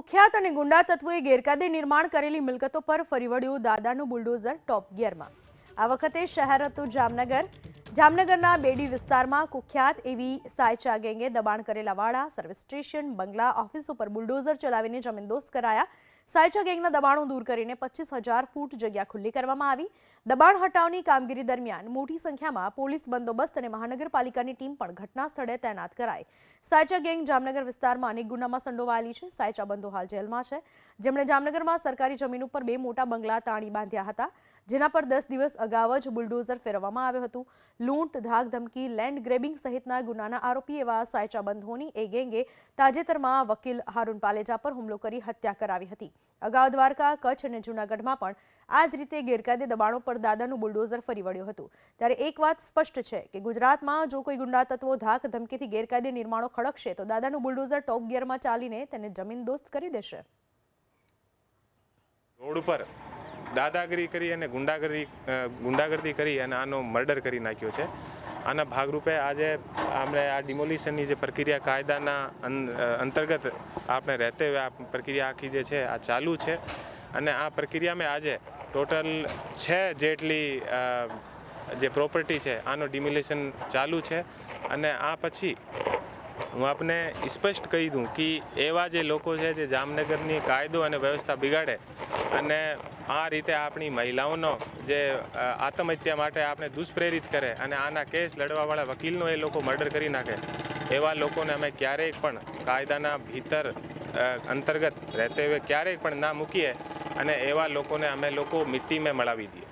કુખ્યાત અને ગુંડા તત્વોએ ગેરકાયદે નિર્માણ કરેલી મિલકતો પર ફરી વળ્યું દાદાનું બુલડોઝર ટોપ ગિયરમાં। આ વખતે શહેર હતું જામનગર। જામનગરના બેડી વિસ્તારમાં કુખ્યાત એવી સાયચા ગેંગે દબાણ કરેલા વાડા, સર્વિસ સ્ટેશન, બંગલા, ઓફિસો પર બુલડોઝર ચલાવીને જમીનદોસ્ત કરાયા। સાયચા ગેંગના દબાણો દૂર કરીને 25,000 ફૂટ જગ્યા ખુલ્લી કરવામાં આવી। દબાણ હટાવની કામગીરી દરમિયાન મોટી સંખ્યામાં પોલીસ બંદોબસ્ત અને મહાનગરપાલિકાની ટીમ પણ ઘટના સ્થળે તૈનાત કરાઈ। સાયચા ગેંગ જામનગર વિસ્તારમાં અનેક ગુનામાં સંડોવાયેલી છે। સાયચા બંધો હાલ જેલમાં છે, જેમણે જામનગરમાં સરકારી જમીન ઉપર 2 મોટા બંગલા તાણી બાંધ્યા હતા, જેના પર 10 દિવસ અગાઉ જ બુલડોઝર ફેરવવામાં આવ્યું હતું। લૂંટ, ધાક ધમકી, લેન્ડ ગ્રેબિંગ સહિતના ગુનાના આરોપી એવા સાયચા બંધોની એ ગેંગે તાજેતરમાં વકીલ હારૂન પાલેજા પર હુમલો કરી હત્યા કરાવી હતી। અગાઉ દ્વારકા, કચ્છ અને જૂનાગઢમાં પણ આ જ રીતે ગેરકાયદે દબાણો પર દાદાનું બુલડોઝર ફરી વળ્યું હતું। ત્યારે એક વાત સ્પષ્ટ છે કે ગુજરાતમાં જો કોઈ ગુંડા તત્વો ધાક ધમકીથી ગેરકાયદે નિર્માણો ખડકશે તો દાદાનું બુલડોઝર ટોપ ગિયરમાં ચાલીને તેને જમીનદોસ્ત કરી દેશે। રોડ ઉપર દાદાગીરી કરી અને ગુંડાગર્દી કરી અને આનો મર્ડર કરી નાખ્યો છે। આના ભાગરૂપે આજે આપણે આ ડિમોલિશનની જે પ્રક્રિયા કાયદાના અંતર્ગત આપણે રહેતે हुए આ પ્રક્રિયા આખી જે છે આ ચાલુ છે અને આ પ્રક્રિયામાં આજે ટોટલ 6 જેટલી જે પ્રોપર્ટી છે આનો ડિમોલિશન ચાલુ છે। અને આ પછી હું આપને સ્પષ્ટ કહી દઉં કે એવા જે લોકો છે જે જામનગરની કાયદો અને વ્યવસ્થા બિગાડે અને આ રીતે આપણી મહિલાઓનો જે આત્મહત્યા માટે આપણે દુષ્પ્રેરિત કરે અને આના કેસ લડવાવાળા વકીલનો એ લોકો મર્ડર કરી નાખે, એવા લોકોને અમે ક્યારેય પણ કાયદાના ભીતર અંતર્ગત રહેતે हुए ક્યારેય પણ ના મૂકીએ અને એવા લોકોને અમે લોકો મિટ્ટીમાં મળાવી દઈએ।